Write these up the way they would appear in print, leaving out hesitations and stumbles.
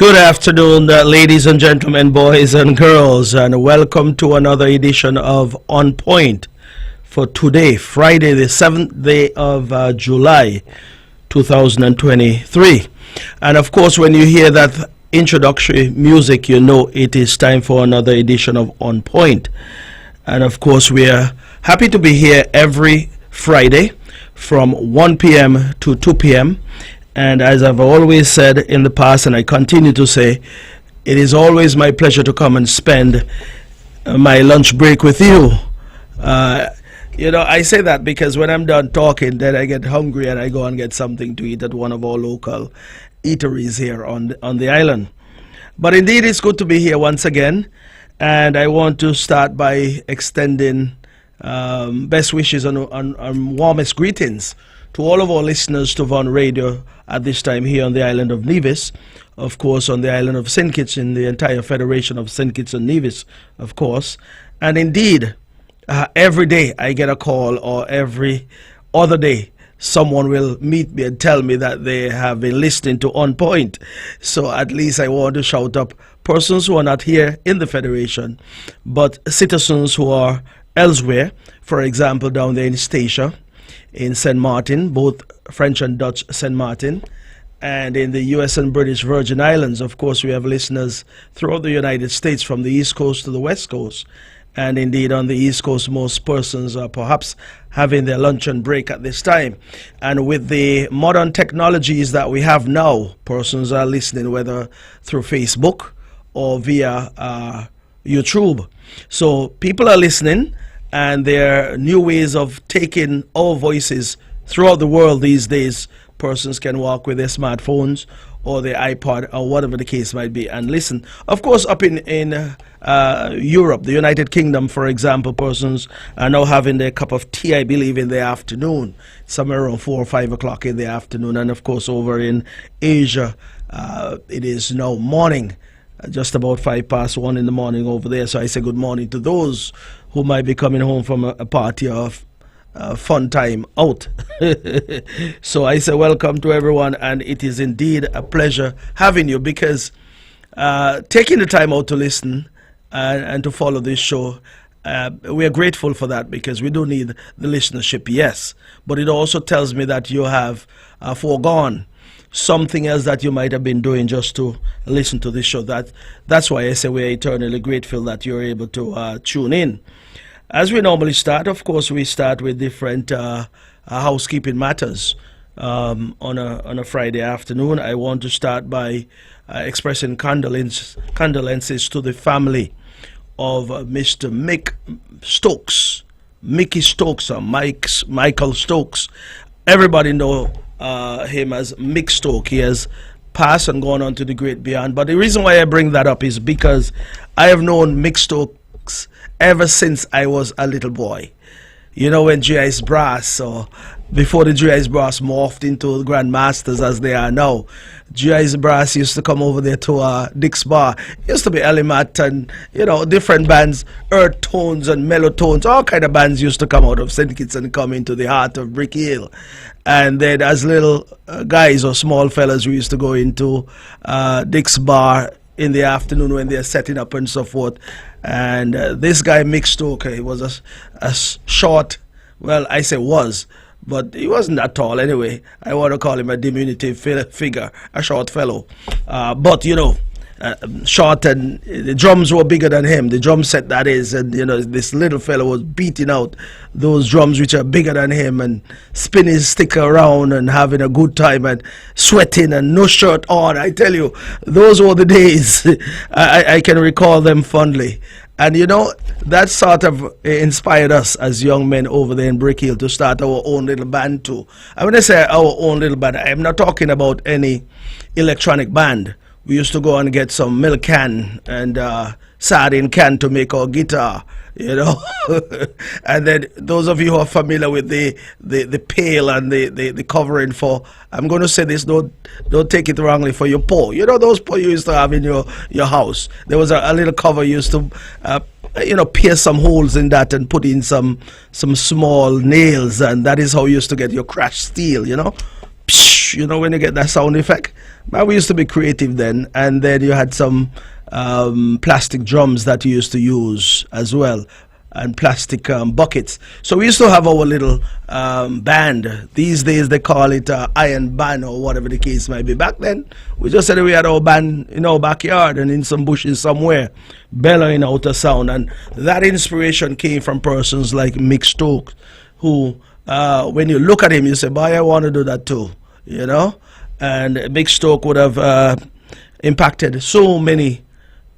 Good afternoon, ladies and gentlemen, boys and girls, and welcome to another edition of On Point for today, Friday, the 7th day of July, 2023. And of course, when you hear that introductory music, you know it is time for another edition of On Point. And of course, we are happy to be here every Friday from 1 p.m. to 2 p.m. And as I've always said in the past, and I continue to say, it is always my pleasure to come and spend my lunch break with you. I say that because when I'm done talking, then I get hungry and I go and get something to eat at one of our local eateries here on the island. But indeed, it's good to be here once again. And I want to start by extending best wishes and warmest greetings to all of our listeners to Von Radio at this time here on the island of Nevis, of course, on the island of St. Kitts, in the entire Federation of St. Kitts and Nevis, of course. And indeed, every day I get a call, or every other day someone will meet me and tell me that they have been listening to On Point. So at least I want to shout up persons who are not here in the Federation, but citizens who are elsewhere, for example, down there in Statia, in St. Martin, both French and Dutch St. Martin, and in the U.S. and British Virgin Islands. Of course, we have listeners throughout the United States from the East Coast to the West Coast. And indeed, on the East Coast, most persons are perhaps having their luncheon break at this time. And with the modern technologies that we have now, persons are listening whether through Facebook or via YouTube. So people are listening, and there are new ways of taking our voices throughout the world these days. Persons can walk with their smartphones or their iPod or whatever the case might be and listen. Of course, up in Europe, the United Kingdom, for example, persons are now having their cup of tea, I believe, in the afternoon, somewhere around 4 or 5 o'clock in the afternoon. And of course, over in Asia, it is now morning. Just about 1:05 in the morning over there. So I say good morning to those who might be coming home from a party of fun time out. So I say welcome to everyone, and it is indeed a pleasure having you, because taking the time out to listen and to follow this show, we are grateful for that, because we do need the listenership, yes, but it also tells me that you have foregone something else that you might have been doing just to listen to this show. That's why I say we're eternally grateful that you're able to tune in. As we normally start, of course, we start with different housekeeping matters on a Friday afternoon. I want to start by expressing condolences to the family of Mr. Mickey Stokes, or Michael Stokes. Everybody know him as Mick Stokes. He has passed and gone on to the great beyond. But the reason why I bring that up is because I have known Mick Stokes ever since I was a little boy. You know, when GI's Brass, or before the GI's Brass morphed into Grandmasters as they are now, GI's Brass used to come over there to Dick's Bar. It used to be Elimat and, different bands, Earth Tones and Mellow Tones, all kind of bands used to come out of St. Kitts and come into the heart of Brick Hill. And then as little guys or small fellas, we used to go into Dick's Bar in the afternoon when they're setting up and so forth. And this guy, Mick Stokes, he was a short, well, I say was, but he wasn't that tall anyway. I want to call him a diminutive figure, a short fellow. But, short, and the drums were bigger than him, the drum set that is, and this little fellow was beating out those drums which are bigger than him and spinning his stick around and having a good time and sweating and no shirt on. I tell you, those were the days. I can recall them fondly. And that sort of inspired us as young men over there in Brick Hill to start our own little band too. And when I say our own little band, I'm not talking about any electronic band. We used to go and get some milk can and sardine can to make our guitar, And then those of you who are familiar with the pail and the covering for, I'm going to say this, don't take it wrongly, for your paw. Those paw you used to have in your house. There was a little cover you used to pierce some holes in that and put in some small nails, and that is how you used to get your crushed steel, when you get that sound effect. But we used to be creative then, and then you had some plastic drums that you used to use as well, and plastic buckets. So we used to have our little band. These days they call it iron band or whatever the case might be. Back then, we just said we had our band in our backyard and in some bushes somewhere, bellowing out a sound. And that inspiration came from persons like Mick Stokes, who, when you look at him, you say, boy, I want to do that too, And Mick Stokes would have impacted so many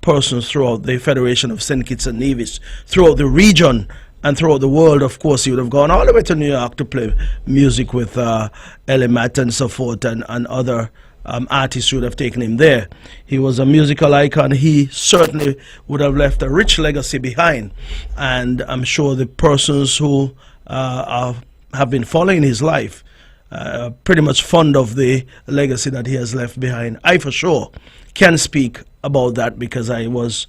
persons throughout the Federation of St. Kitts and Nevis, throughout the region and throughout the world. Of course, he would have gone all the way to New York to play music with Ellie Matt and so forth, and other artists would have taken him there. He was a musical icon. He certainly would have left a rich legacy behind, and I'm sure the persons who have been following his life pretty much fond of the legacy that he has left behind. I for sure can speak about that because I was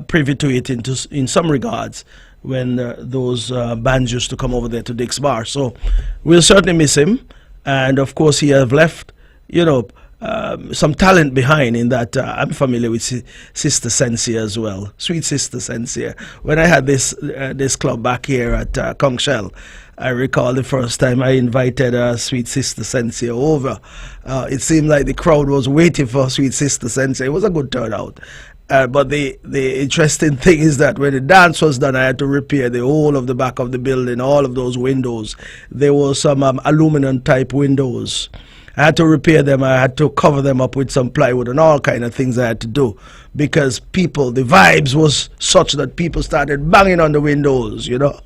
privy to it in some regards when those bands used to come over there to Dick's Bar. So we'll certainly miss him, and of course he have left some talent behind in that. I'm familiar with Sister Sensia as well, Sweet Sister Sensia. When I had this club back here at Conchel, I recall the first time I invited Sweet Sister Sensia over. It seemed like the crowd was waiting for Sweet Sister Sensia. It was a good turnout. But the interesting thing is that when the dance was done, I had to repair the whole of the back of the building, all of those windows. There were some aluminum type windows. I had to repair them. I had to cover them up with some plywood and all kind of things I had to do because the vibes was such that people started banging on the windows, That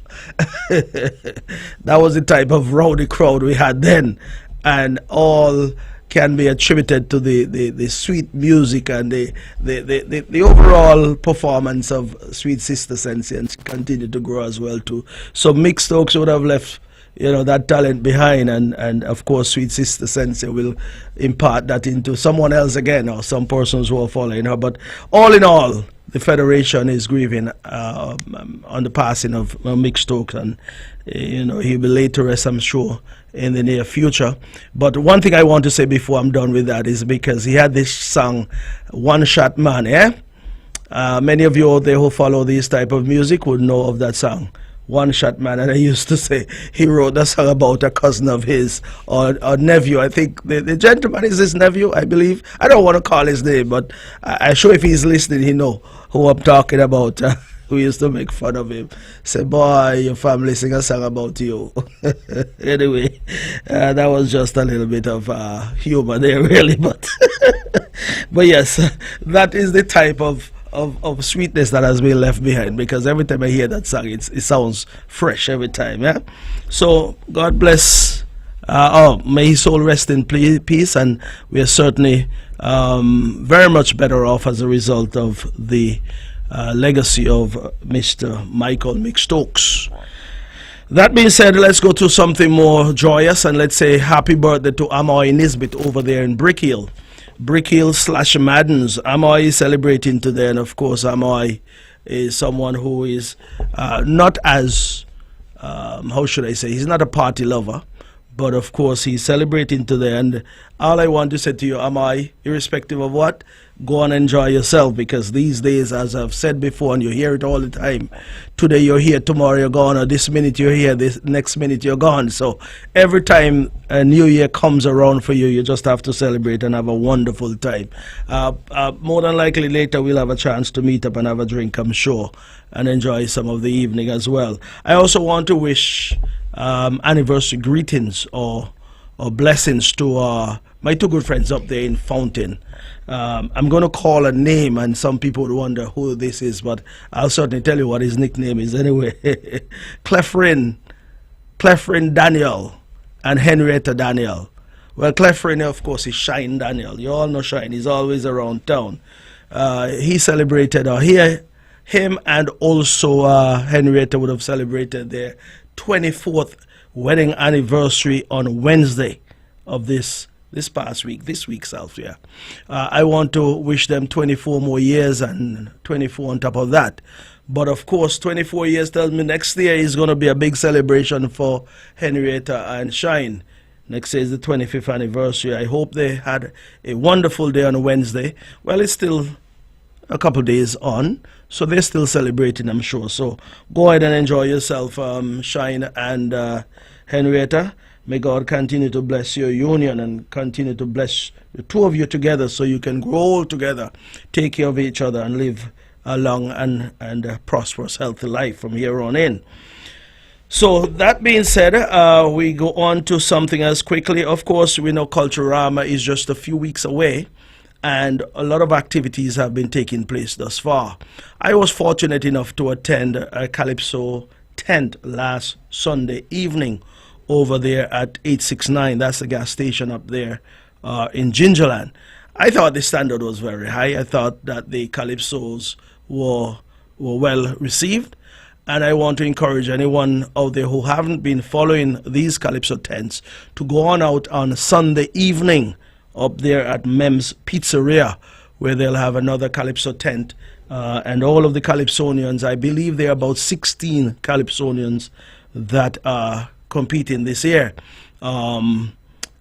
was the type of rowdy crowd we had then, and all can be attributed to the sweet music and the overall performance of Sweet Sister Sensi, and continued to grow as well too. So Mick Stokes would have left that talent behind, and of course Sweet Sister Sensi will impart that into someone else again, or some persons who are following her. But all in all, the Federation is grieving on the passing of Mick Stokes, and he'll be laid to rest, I'm sure, in the near future. But one thing I want to say before I'm done with that is because he had this song, One Shot Man, many of you out there who follow this type of music would know of that song, One Shot Man. And I used to say he wrote that song about a cousin of his, or nephew. I think the gentleman is his nephew, I believe. I don't want to call his name, but I'm sure if he's listening, he know who I'm talking about. Who used to make fun of him. Say, boy, your family sing a song about you. Anyway, that was just a little bit of humor there, really. But yes, that is the type of sweetness that has been left behind, because every time I hear that song, it sounds fresh every time. Yeah. So God bless. May his soul rest in peace, and we are certainly very much better off as a result of the legacy of Mr. Michael Mick Stokes. That being said, let's go to something more joyous, and let's say happy birthday to Amoy Nisbet over there in Brick Hill. Brick Hill / Maddens. Amoy is celebrating today, and of course Amoy is someone who is not as, how should I say, he's not a party lover, but of course he's celebrating today. And all I want to say to you, Amoy, irrespective of what, go and enjoy yourself, because these days, as I've said before, and you hear it all the time, today you're here, tomorrow you're gone, or this minute you're here, this next minute you're gone. So every time a new year comes around for you, you just have to celebrate and have a wonderful time. More than likely later we'll have a chance to meet up and have a drink, I'm sure, and enjoy some of the evening as well. I also want to wish anniversary greetings or blessings to my two good friends up there in Fountain. I'm going to call a name, and some people would wonder who this is, but I'll certainly tell you what his nickname is anyway. Clefrin Daniel and Henrietta Daniel. Well, Clefrin, of course, is Shine Daniel. You all know Shine. He's always around town. He celebrated, him and also Henrietta would have celebrated their 24th wedding anniversary on Wednesday of this past week, this week, yeah. I want to wish them 24 more years and 24 on top of that. But of course, 24 years tells me next year is going to be a big celebration for Henrietta and Shine. Next year is the 25th anniversary. I hope they had a wonderful day on a Wednesday. Well, it's still a couple days on, so they're still celebrating, I'm sure. So go ahead and enjoy yourself, Shine and Henrietta. May God continue to bless your union and continue to bless the two of you together so you can grow together, take care of each other, and live a long and prosperous, healthy life from here on in. So that being said, we go on to something else quickly. Of course, we know Culturama is just a few weeks away, and a lot of activities have been taking place thus far. I was fortunate enough to attend a Calypso tent last Sunday evening over there at 869. That's the gas station up there in Gingerland. I thought the standard was very high. I thought that the Calypsos were well received. And I want to encourage anyone out there who haven't been following these Calypso tents to go on out on Sunday evening up there at Mem's Pizzeria, where they'll have another Calypso tent. And all of the Calypsonians, I believe there are about 16 Calypsonians that are competing this year. And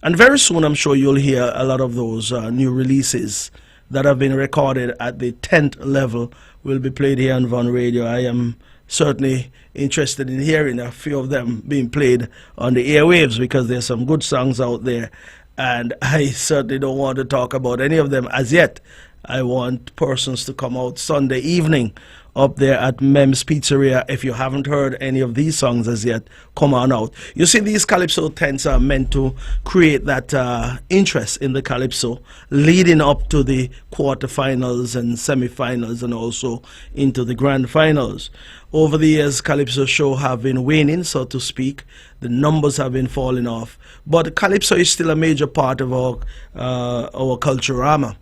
very soon, I'm sure you'll hear a lot of those new releases that have been recorded at the tent level will be played here on Von Radio. I am certainly interested in hearing a few of them being played on the airwaves because there's some good songs out there, and I certainly don't want to talk about any of them as yet. I want persons to come out Sunday evening up there at Mem's Pizzeria. If you haven't heard any of these songs as yet, come on out. You see, these Calypso tents are meant to create that interest in the Calypso leading up to the quarterfinals and semifinals and also into the grand finals. Over the years, Calypso show have been waning, so to speak. The numbers have been falling off. But Calypso is still a major part of our Culturama.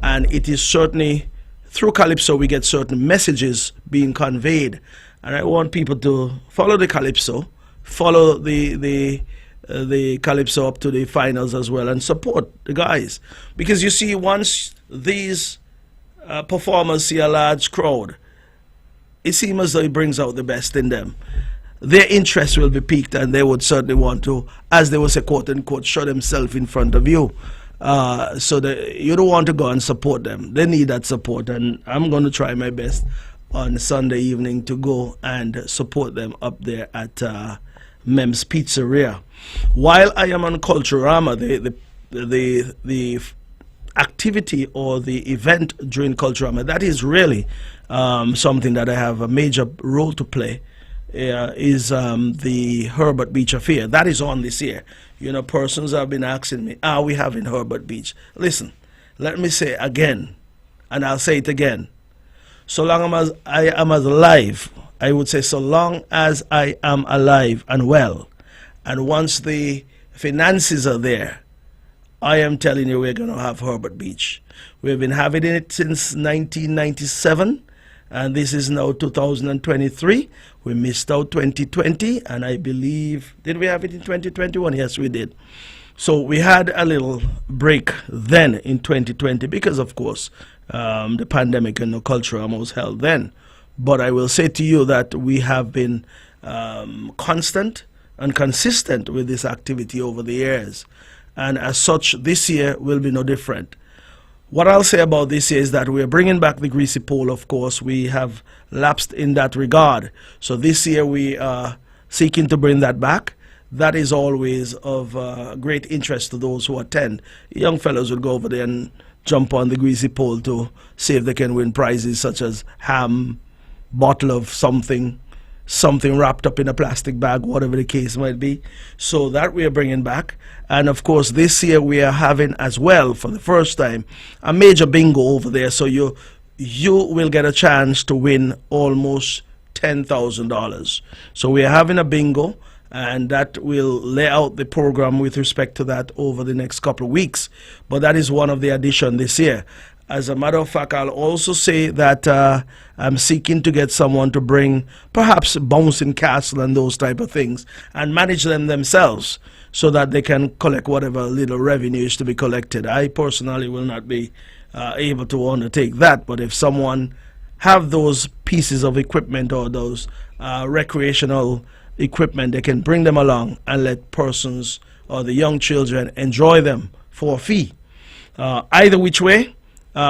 And it is certainly through Calypso we get certain messages being conveyed, and I want people to follow the Calypso, follow the Calypso up to the finals as well, and support the guys, because you see, once these performers see a large crowd, it seems as though it brings out the best in them. Their interest will be piqued, and they would certainly want to, as they would say, quote unquote, show themselves in front of you. So that you don't want to go and support them. They need that support, and I'm going to try my best on Sunday evening to go and support them up there at Mem's Pizzeria. While I am on Culturama, the activity or the event during Culturama, that is really something that I have a major role to play, is the Herbert Beach affair. That is on this year. You know, persons have been asking me, are we having Herbert Beach? Listen, let me say again, and I'll say it again. So long as I am alive, I would say so long as I am alive and well, and once the finances are there, I am telling you we're going to have Herbert Beach. We've been having it since 1997. And this is now 2023. We missed out 2020, and I believe, did we have it in 2021? Yes, we did. So we had a little break then in 2020 because, of course, the pandemic and the Culturama was held then. But I will say to you that we have been constant and consistent with this activity over the years. And as such, this year will be no different. What I'll say about this year is that we're bringing back the greasy pole. Of course, we have lapsed in that regard. So this year we are seeking to bring that back. That is always of great interest to those who attend. Young fellows will go over there and jump on the greasy pole to see if they can win prizes such as ham, bottle of something wrapped up in a plastic bag, whatever the case might be. So that we are bringing back. And of course, this year we are having as well, for the first time, a major bingo over there. So you will get a chance to win almost $10,000. So we are having a bingo, and that will lay out the program with respect to that over the next couple of weeks. But that is one of the additions this year. As a matter of fact, I'll also say that I'm seeking to get someone to bring perhaps bouncing castle and those type of things and manage them themselves so that they can collect whatever little revenue is to be collected. I personally will not be able to undertake that, but if someone have those pieces of equipment or those recreational equipment, they can bring them along and let persons or the young children enjoy them for a fee. Either which way,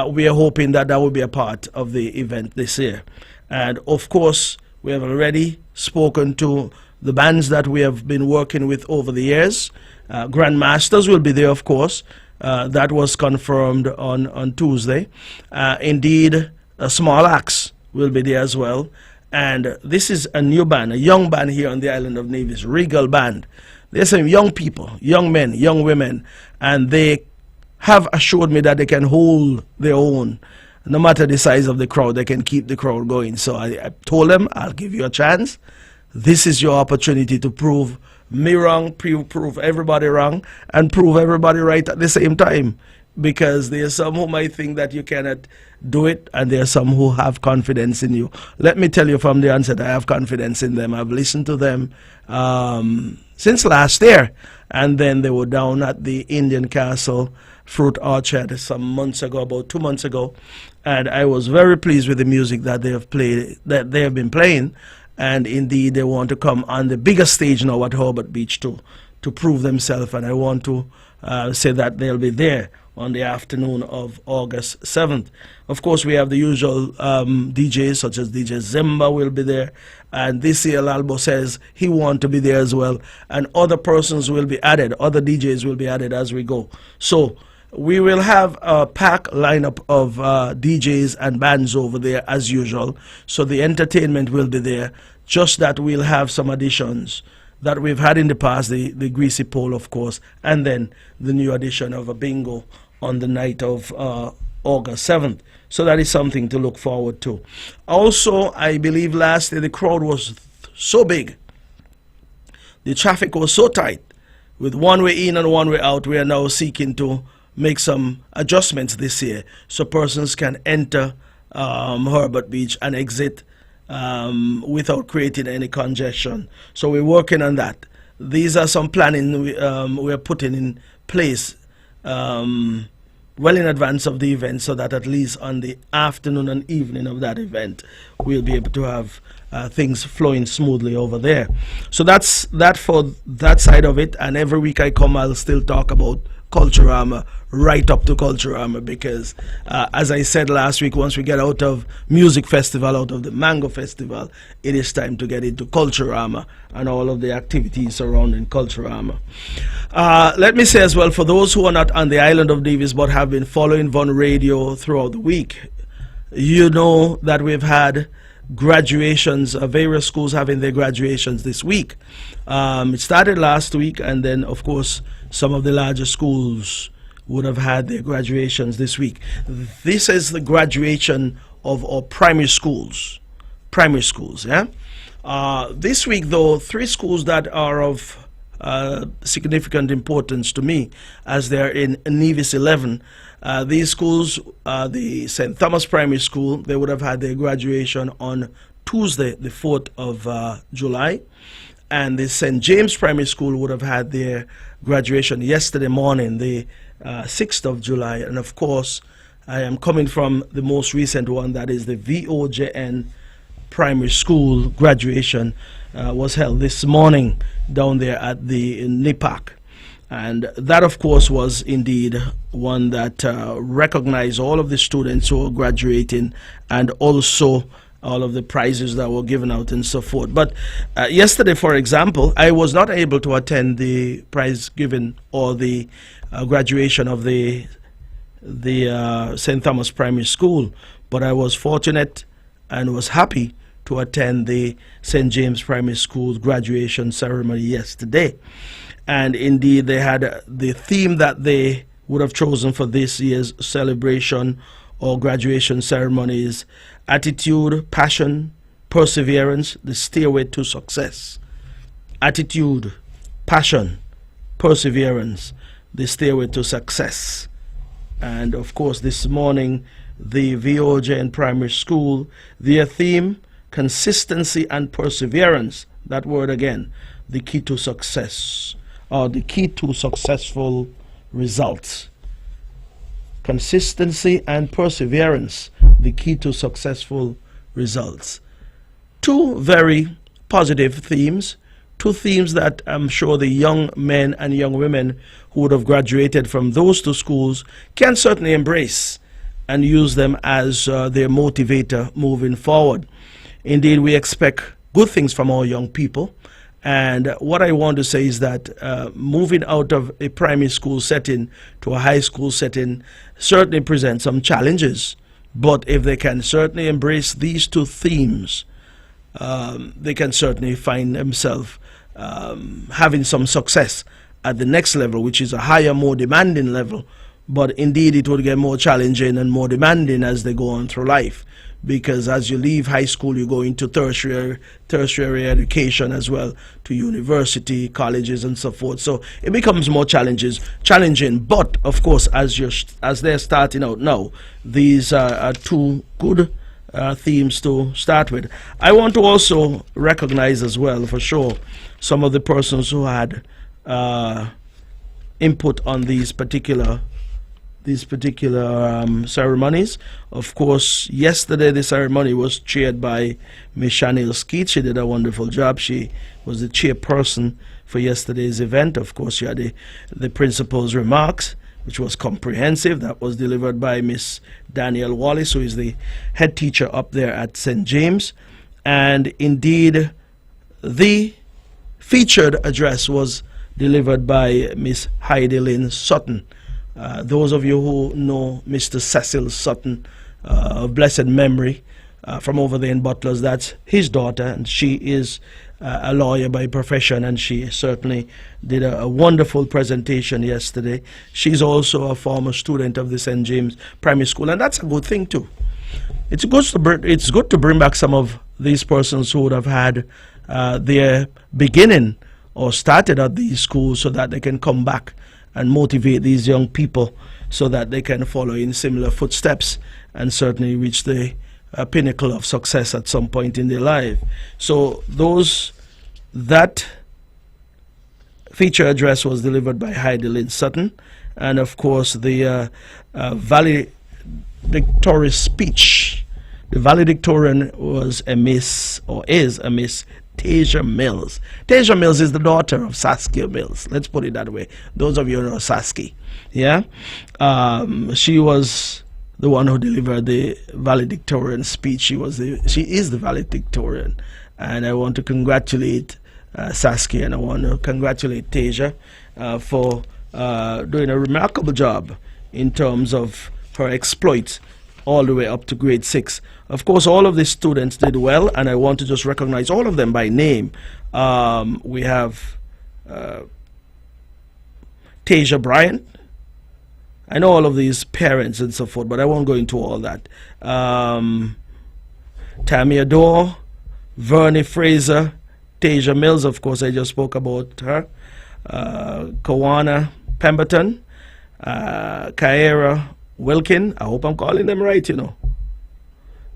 we are hoping that that will be a part of the event this year. And of course, we have already spoken to the bands that we have been working with over the years. Grandmasters will be there, of course. That was confirmed on Tuesday. Indeed, a Small Axe will be there as well. And this is a new band, a young band here on the island of Nevis, Regal Band. They're some young people, young men, young women, and they have assured me that they can hold their own. No matter the size of the crowd, they can keep the crowd going. So I told them, I'll give you a chance. This is your opportunity to prove me wrong, prove everybody wrong, and prove everybody right at the same time. Because there are some who might think that you cannot do it, and there are some who have confidence in you. Let me tell you from the onset, I have confidence in them. I've listened to them since last year, and then they were down at the Indian Castle Fruit Orchard some months ago, about 2 months ago, and I was very pleased with the music that they have played, that they have been playing, and indeed they want to come on the bigger stage now at Herbert Beach to prove themselves, and I want to say that they'll be there on the afternoon of August 7th. Of course, we have the usual DJs, such as DJ Zimba will be there, and this year Lalbo says he wants to be there as well, and other persons will be added, other DJs will be added as we go. So we will have a packed lineup of DJs and bands over there as usual, so the entertainment will be there, just that we'll have some additions that we've had in the past, the Greasy Pole, of course, and then the new addition of a bingo on the night of August 7th. So that is something to look forward to. Also, I believe last year the crowd was so big, the traffic was so tight, with one way in and one way out. We are now seeking to make some adjustments this year so persons can enter Herbert Beach and exit without creating any congestion. So we're working on that. These are some planning we're putting in place well in advance of the event, so that at least on the afternoon and evening of that event we'll be able to have things flowing smoothly over there. So that's that for that side of it, and every week I come I'll still talk about Culturama, right up to Culturama, because as I said last week, once we get out of Music Festival, out of the Mango Festival, it is time to get into Culturama and all of the activities surrounding Culturama. Let me say as well, for those who are not on the island of Nevis but have been following Von Radio throughout the week, you know that we've had graduations, various schools having their graduations this week. It started last week, and then of course some of the larger schools would have had their graduations this week. This is the graduation of our primary schools, yeah. This week though, 3 schools that are of significant importance to me, as they're in Nevis 11. These schools, the St. Thomas Primary School, they would have had their graduation on Tuesday, the 4th of July. And the St. James Primary School would have had their graduation yesterday morning, the 6th of July. And of course, I am coming from the most recent one, that is the VOJN Primary School graduation was held this morning down there at the NIPAC. And that, of course, was indeed one that recognized all of the students who are graduating, and also all of the prizes that were given out and so forth. But yesterday, for example, I was not able to attend the prize giving or the graduation of the St. Thomas Primary School, but I was fortunate and was happy to attend the St. James Primary School's graduation ceremony yesterday. And indeed, they had the theme that they would have chosen for this year's celebration or graduation ceremonies: attitude, passion, perseverance, the stairway to success. Attitude, passion, perseverance, the stairway to success. And of course, this morning, the VOJN Primary School, their theme, consistency and perseverance. That word again, the key to success, or the key to successful results. Consistency and perseverance, the key to successful results. 2 very positive themes, two themes that I'm sure the young men and young women who would have graduated from those two schools can certainly embrace and use them as their motivator moving forward. Indeed, we expect good things from our young people. And what I want to say is that moving out of a primary school setting to a high school setting certainly presents some challenges. But if they can certainly embrace these two themes, they can certainly find themselves having some success at the next level, which is a higher, more demanding level. But indeed, it will get more challenging and more demanding as they go on through life. Because as you leave high school, you go into tertiary education as well, to university, colleges, and so forth. So it becomes more challenging. But of course, as they're starting out now, these are two good themes to start with. I want to also recognize as well, for sure, some of the persons who had input on these particular ceremonies. Of course, yesterday the ceremony was chaired by Miss Chanel Skeet. She did a wonderful job. She was the chairperson for yesterday's event. Of course, you had the principal's remarks, which was comprehensive. That was delivered by Miss Danielle Wallace, who is the head teacher up there at St. James. And indeed, the featured address was delivered by Miss Heidi Lynn Sutton. Those of you who know Mr. Cecil Sutton, of blessed memory, from over there in Butlers, that's his daughter, and she is a lawyer by profession, and she certainly did a wonderful presentation yesterday. She's also a former student of the St. James Primary School, and that's a good thing too. It's good to bring back some of these persons who would have had their beginning or started at these schools, so that they can come back and motivate these young people so that they can follow in similar footsteps and certainly reach the pinnacle of success at some point in their life. So that feature address was delivered by Heidi Lynn Sutton, and of course the valedictorian speech. The valedictorian was is a Miss Tasia Mills. Tasia Mills is the daughter of Saskia Mills. Let's put it that way. Those of you who know Saskia, yeah? She was the one who delivered the valedictorian speech. She is the valedictorian. And I want to congratulate Saskia, and I want to congratulate Tasia for doing a remarkable job in terms of her exploits all the way up to grade 6. Of course, all of the students did well, and I want to just recognize all of them by name. We have Tasia Bryant. I know all of these parents and so forth, but I won't go into all that. Tammy Adore, Vernie Fraser, Tasia Mills, of course, I just spoke about her. Kawana Pemberton, Kaira Wilkin, I hope I'm calling them right, you know.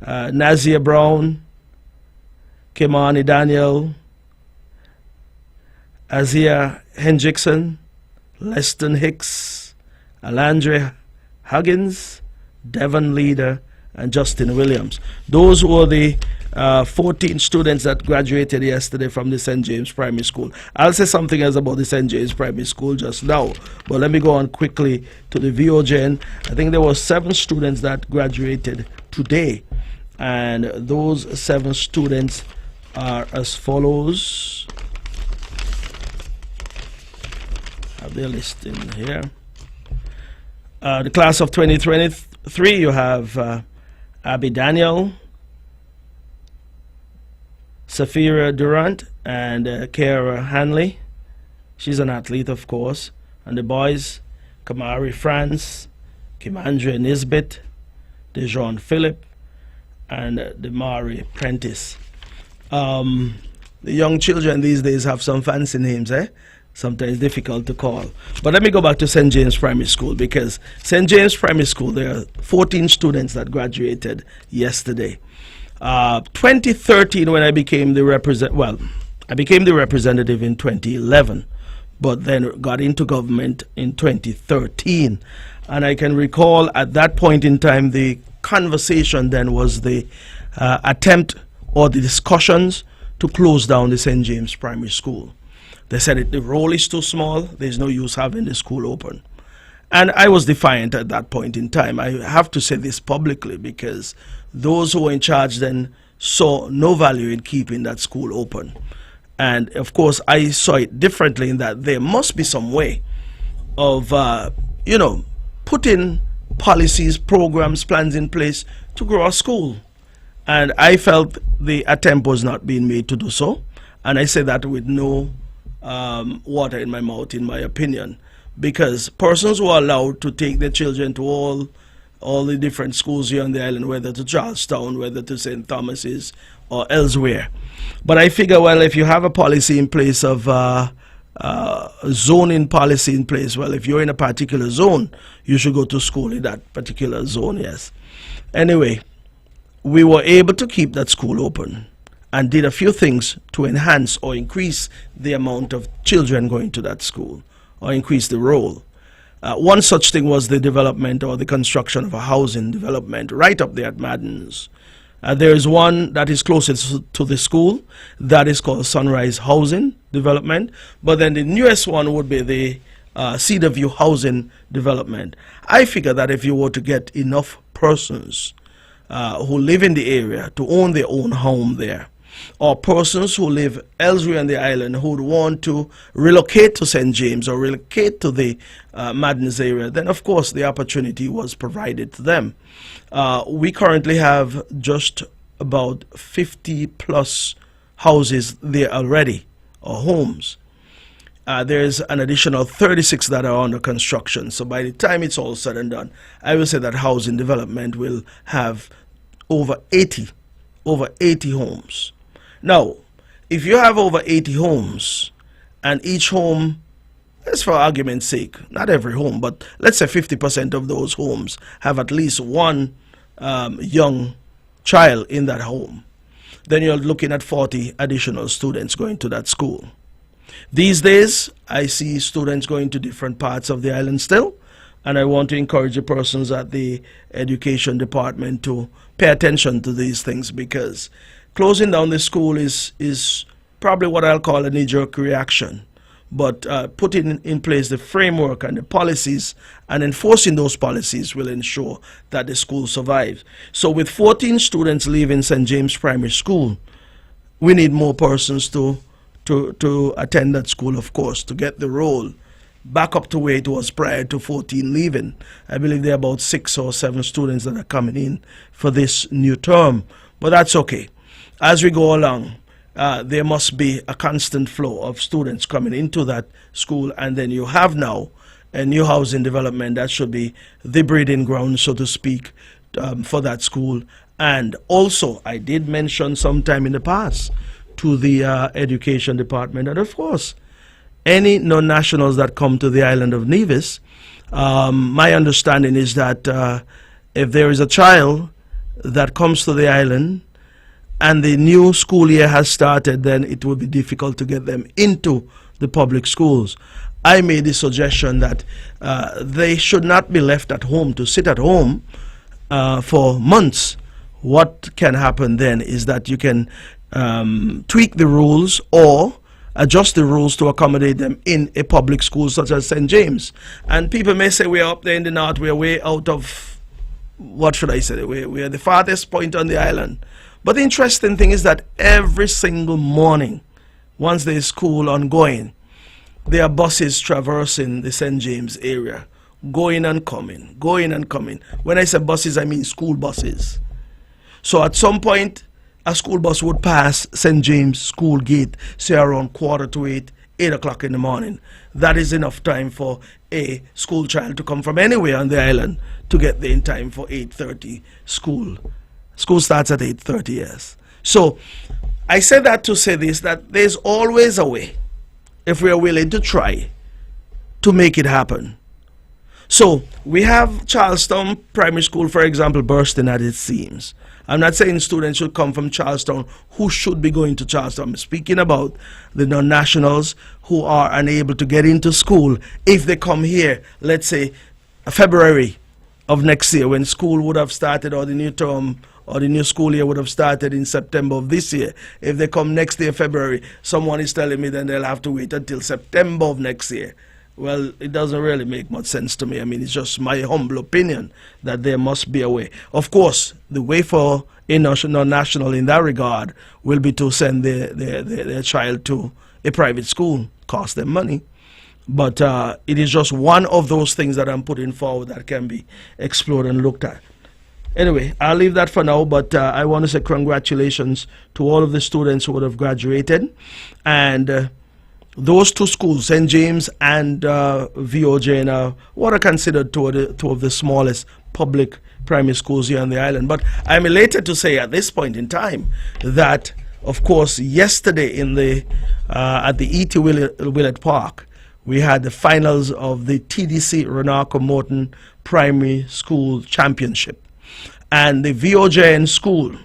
Nazia Brown, Kimani Daniel, Azia Hendrickson, Leston Hicks, Alandre Huggins, Devon Leader, and Justin Williams. Those were the 14 students that graduated yesterday from the St. James Primary School. I'll say something else about the St. James Primary School just now, but let me go on quickly to the VOGen. I think there were 7 students that graduated today, and those 7 students are as follows. I have their list in here. The class of 2023, you have Abby Daniel, Safira Durant, and Kara Hanley. She's an athlete, of course. And the boys, Kamari France, Kimandre Nisbet, Dejon Phillip, and Demari Prentice. The young children these days have some fancy names, sometimes difficult to call. But let me go back to St. James Primary School, because St. James Primary School, there are 14 students that graduated yesterday. 2013, when I became the representative in 2011, but then got into government in 2013. And I can recall at that point in time, the conversation then was the attempt or the discussions to close down the St. James Primary School. They said the role is too small, there's no use having the school open. And I was defiant at that point in time. I have to say this publicly because those who were in charge then saw no value in keeping that school open. And of course, I saw it differently in that there must be some way of, putting policies, programs, plans in place to grow a school. And I felt the attempt was not being made to do so. And I say that with no water in my mouth, in my opinion, because persons who are allowed to take their children to all the different schools here on the island, whether to Charlestown, whether to St. Thomas's or elsewhere. But I figure, well, if you have a policy in place of zoning policy in place, well, if you're in a particular zone, you should go to school in that particular zone, yes. Anyway, we were able to keep that school open and did a few things to enhance or increase the amount of children going to that school or increase the role. One such thing was the development or the construction of a housing development right up there at Madden's. There is one that is closest to the school that is called Sunrise Housing Development, but then the newest one would be the Cedar View Housing Development. I figure that if you were to get enough persons who live in the area to own their own home there, or persons who live elsewhere on the island who would want to relocate to St. James or relocate to the Madden's area, then of course the opportunity was provided to them. We currently have just about 50 plus houses there already, or homes. There's an additional 36 that are under construction. So by the time it's all said and done, I will say that housing development will have over 80 homes. Now, if you have over 80 homes, and each home, let's for argument's sake, not every home, but let's say 50% of those homes have at least one young child in that home, then you're looking at 40 additional students going to that school. These days, I see students going to different parts of the island still, and I want to encourage the persons at the education department to pay attention to these things, because closing down the school is probably what I'll call a knee-jerk reaction. But putting in place the framework and the policies and enforcing those policies will ensure that the school survives. So with 14 students leaving St. James Primary School, we need more persons to attend that school, of course, to get the roll back up to where it was prior to 14 leaving. I believe there are about 6 or 7 students that are coming in for this new term, but that's okay. As we go along, there must be a constant flow of students coming into that school, and then you have now a new housing development that should be the breeding ground, so to speak, for that school. And also, I did mention sometime in the past to the education department, and of course, any non-nationals that come to the island of Nevis, my understanding is that if there is a child that comes to the island and the new school year has started, then it will be difficult to get them into the public schools. I made the suggestion that they should not be left at home to sit at home for months. What can happen then is that you can tweak the rules or adjust the rules to accommodate them in a public school such as St. James. And people may say we're up there in the north, we're way out of, what should I say, we're the farthest point on the island. But the interesting thing is that every single morning, once there is school ongoing, there are buses traversing the St. James area, going and coming, going and coming. When I say buses, I mean school buses. So at some point, a school bus would pass St. James School gate, say around 7:45, 8 o'clock in the morning. That is enough time for a school child to come from anywhere on the island to get there in time for 8:30 school. School starts at 8:30, yes. So I said that to say this, that there's always a way, if we are willing to try, to make it happen. So we have Charlestown Primary School, for example, bursting at its seams. I'm not saying students should come from Charlestown who should be going to Charlestown. I'm speaking about the non-nationals who are unable to get into school if they come here, let's say, February of next year, when school would have started or the new term or the new school year would have started in September of this year. If they come next year, February, someone is telling me then they'll have to wait until September of next year. Well, it doesn't really make much sense to me. I mean, it's just my humble opinion that there must be a way. Of course, the way for a national in that regard will be to send their child to a private school, cost them money. But it is just one of those things that I'm putting forward that can be explored and looked at. Anyway, I'll leave that for now, but I want to say congratulations to all of the students who would have graduated. And those two schools, St. James and VOJ, are what are considered two of the smallest public primary schools here on the island. But I'm elated to say at this point in time that, of course, yesterday in at the E.T. Willett Park, we had the finals of the TDC Renarco Morton Primary School Championship. And the VOJN school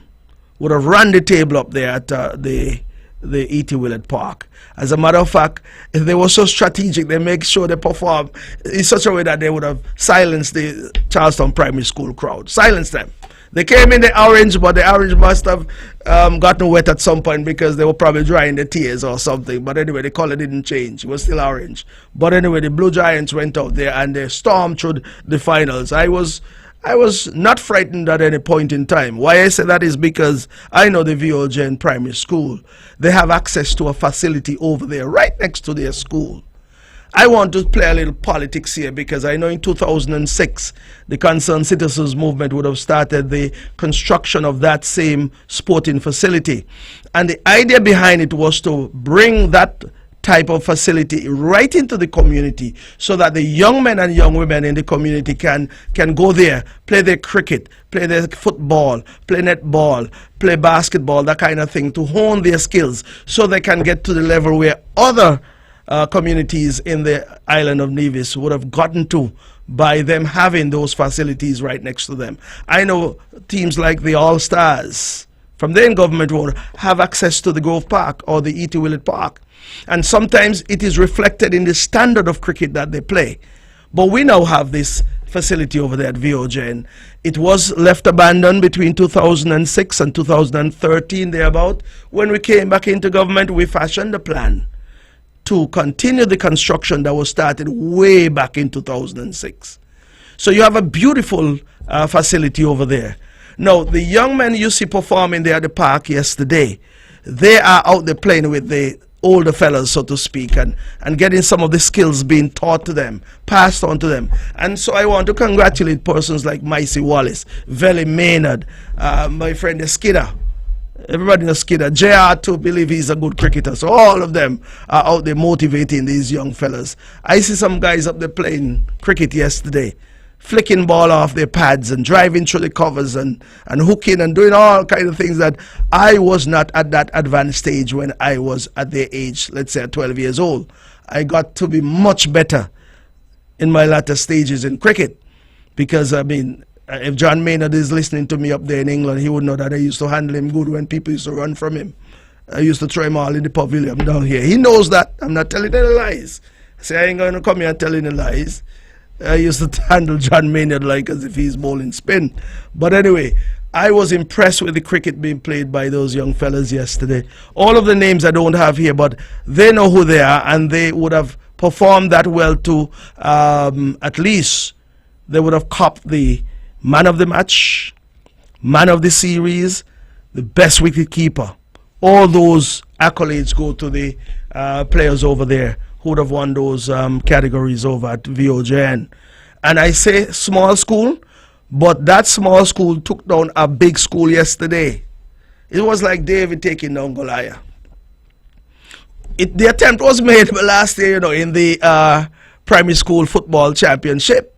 would have run the table up there at the E.T. Willett Park. As a matter of fact, they were so strategic, they make sure they perform in such a way that they would have silenced the Charlestown Primary School crowd. Silenced them. They came in the orange, but the orange must have gotten wet at some point because they were probably drying their tears or something. But anyway, the color didn't change. It was still orange. But anyway, the Blue Giants went out there and they stormed through the finals. I was not frightened at any point in time. Why I say that is because I know the VOJ Primary School. They have access to a facility over there right next to their school. I want to play a little politics here because I know in 2006 the Concerned Citizens Movement would have started the construction of that same sporting facility. And the idea behind it was to bring that type of facility right into the community so that the young men and young women in the community can go there, play their cricket, play their football, play netball, play basketball, that kind of thing, to hone their skills so they can get to the level where other communities in the island of Nevis would have gotten to by them having those facilities right next to them. I know teams like the All Stars from the government would have access to the Grove Park or the E.T. Willett Park. And sometimes it is reflected in the standard of cricket that they play. But we now have this facility over there at VOJ. It was left abandoned between 2006 and 2013, thereabout. When we came back into government, we fashioned a plan to continue the construction that was started way back in 2006. So you have a beautiful facility over there. Now, the young men you see performing there at the park yesterday, they are out there playing with the older fellas, so to speak, and getting some of the skills being taught to them, passed on to them. And so I want to congratulate persons like Micey Wallace, Veli Maynard, my friend the Skidder. Everybody knows Skidder. JR too, believe he's a good cricketer. So all of them are out there motivating these young fellas. I see some guys up there playing cricket yesterday, flicking ball off their pads and driving through the covers and hooking and doing all kinds of things that I was not at that advanced stage when I was at their age, let's say at 12 years old. I got to be much better in my latter stages in cricket because, I mean, if John Maynard is listening to me up there in England, he would know that I used to handle him good when people used to run from him. I used to throw him all in the pavilion down here. He knows that. I'm not telling any lies. I say I ain't going to come here and tell any lies. I used to handle John Maynard like as if he's bowling spin. But anyway, I was impressed with the cricket being played by those young fellas yesterday. All of the names I don't have here, but they know who they are, and they would have performed that well to at least they would have copped the man of the match, man of the series, the best wicket keeper. All those accolades go to the players over there who would have won those categories over at VOJN. And I say small school, but that small school took down a big school yesterday. It was like David taking down Goliath. The attempt was made last year, you know, in the primary school football championship.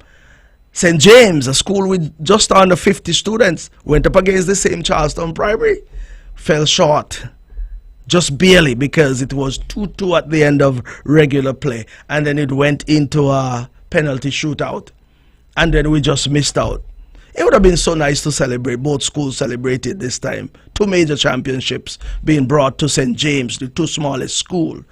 St. James, a school with just under 50 students, went up against the same Charlestown Primary, fell short, just barely, because it was 2-2 at the end of regular play, and then it went into a penalty shootout, and then we just missed out. It would have been so nice to celebrate. Both schools celebrated this time. 2 major championships being brought to St. James, the 2 smallest school.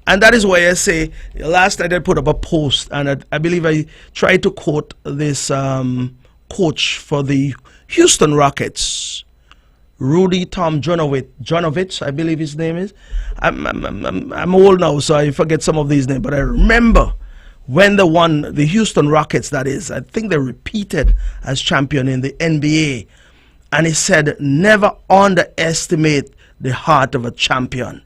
And that is why I say, last night I put up a post, and I believe I tried to quote this coach for the Houston Rockets, Rudy Tom Jonovich, I believe his name is. I'm old now, so I forget some of these names, but I remember when they won, the Houston Rockets, that is, I think they repeated as champion in the NBA. And he said, never underestimate the heart of a champion.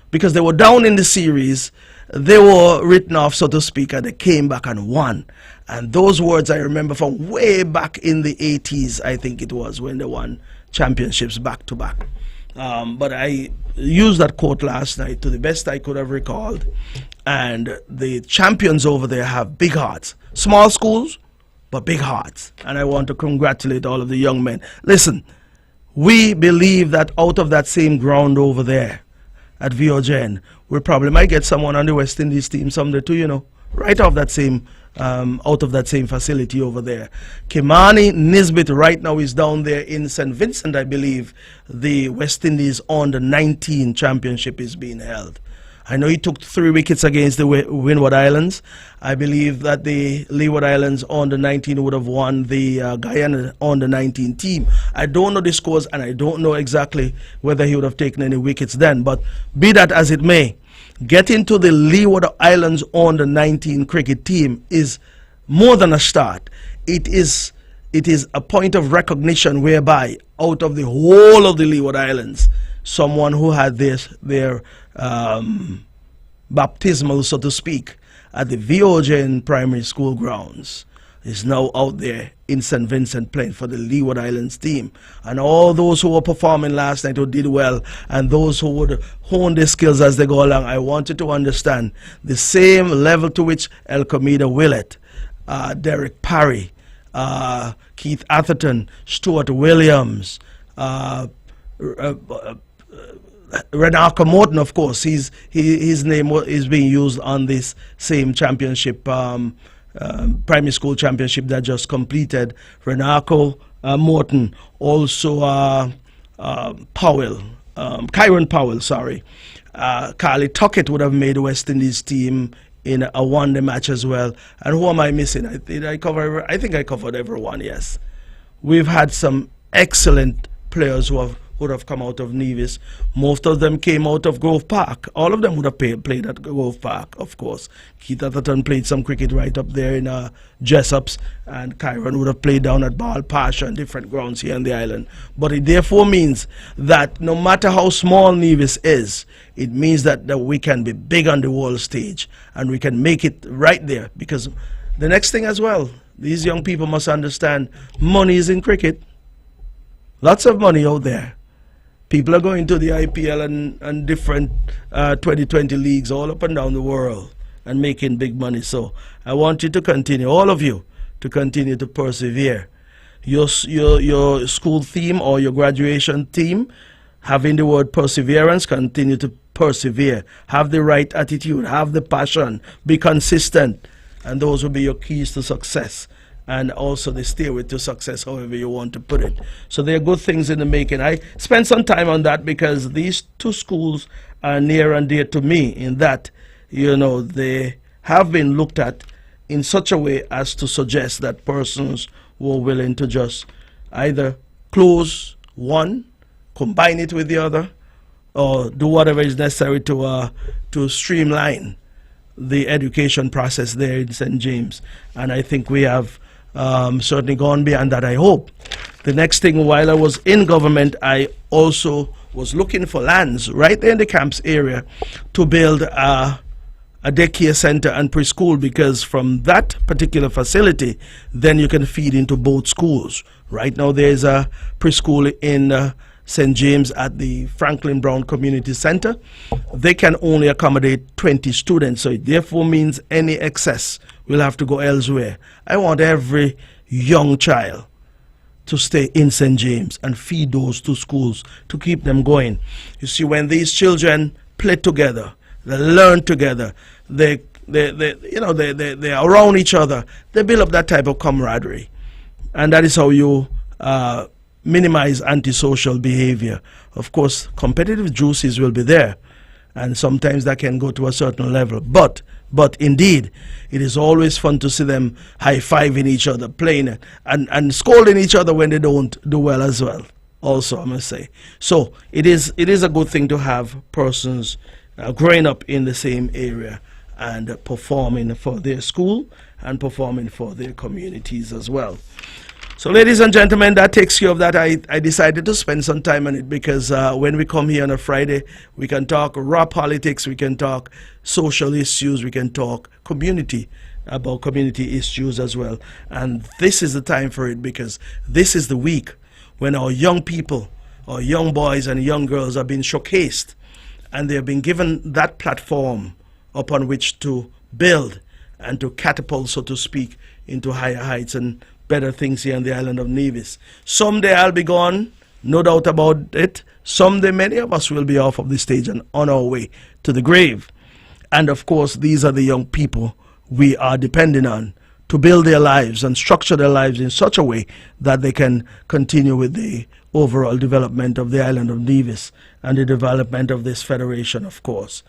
Because they were down in the series, they were written off, so to speak, and they came back and won. And those words I remember from way back in the 80s, I think it was, when they won championships back to back. But I used that quote last night to the best I could have recalled. And the champions over there have big hearts. Small schools, but big hearts. And I want to congratulate all of the young men. Listen, we believe that out of that same ground over there at VOGN, we probably might get someone on the West Indies team someday too, you know, right off that same, out of that same facility over there. Kimani Nisbet right now is down there in St. Vincent, I believe. The West Indies under-19 championship is being held. I know he took 3 wickets against the Windward Islands. I believe that the Leeward Islands under-19 would have won the Guyana under-19 team. I don't know the scores, and I don't know exactly whether he would have taken any wickets then. But be that as it may, getting to the Leeward Islands under-19 cricket team is more than a start. It is a point of recognition whereby out of the whole of the Leeward Islands, someone who had their baptismal, so to speak, at the VOGN primary school grounds is now out there in St. Vincent playing for the Leeward Islands team. And all those who were performing last night who did well, and those who would hone their skills as they go along, I want you to understand the same level to which El Comida Willett, Derek Parry, Keith Atherton, Stuart Williams, Renarka Morton, of course, his name is being used on this same championship, primary school championship that just completed. Renarka Morton, also Powell, Kyron Powell, sorry. Carly Tuckett would have made the West Indies team in a one-day match as well. And who am I missing? I think I covered everyone, yes. We've had some excellent players who would have come out of Nevis. Most of them came out of Grove Park. All of them would have played at Grove Park, of course. Keith Atherton played some cricket right up there in Jessops, and Kyron would have played down at Baal Pasha and different grounds here on the island. But it therefore means that no matter how small Nevis is, it means that we can be big on the world stage, and we can make it right there. Because the next thing as well, these young people must understand, money is in cricket. Lots of money out there. People are going to the IPL and different 2020 leagues all up and down the world and making big money. So I want you to continue, all of you, to continue to persevere. Your school theme or your graduation theme, having the word perseverance, continue to persevere. Have the right attitude, have the passion, be consistent, and those will be your keys to success. And also the stairway to success, however you want to put it. So there are good things in the making. I spent some time on that because these two schools are near and dear to me in that, you know, they have been looked at in such a way as to suggest that persons who are willing to just either close one, combine it with the other, or do whatever is necessary to streamline the education process there in St. James. And I think we have certainly gone beyond that, I hope. The next thing, while I was in government, I also was looking for lands right there in the camps area to build a daycare center and preschool, because from that particular facility, then you can feed into both schools. Right now, there's a preschool in St. James at the Franklin Brown Community Center. They can only accommodate 20 students, so it therefore means any excess will have to go elsewhere. I want every young child to stay in St. James and feed those two schools to keep them going. You see, when these children play together, they learn together, they are around each other, they build up that type of camaraderie. And that is how you minimize antisocial behavior. Of course, competitive juices will be there, and sometimes that can go to a certain level. But indeed, it is always fun to see them high-fiving each other, playing and scolding each other when they don't do well as well. also, I must say. So it is a good thing to have persons growing up in the same area and performing for their school and performing for their communities as well. So, ladies and gentlemen, that takes care of that. I decided to spend some time on it because when we come here on a Friday, we can talk raw politics, we can talk social issues, we can talk about community issues as well. And this is the time for it because this is the week when our young people, our young boys and young girls are being showcased, and they have been given that platform upon which to build and to catapult, so to speak, into higher heights and better things here on the island of Nevis. Someday I'll be gone, no doubt about it. Someday many of us will be off of the stage and on our way to the grave. And of course, these are the young people we are depending on to build their lives and structure their lives in such a way that they can continue with the overall development of the island of Nevis and the development of this federation, of course.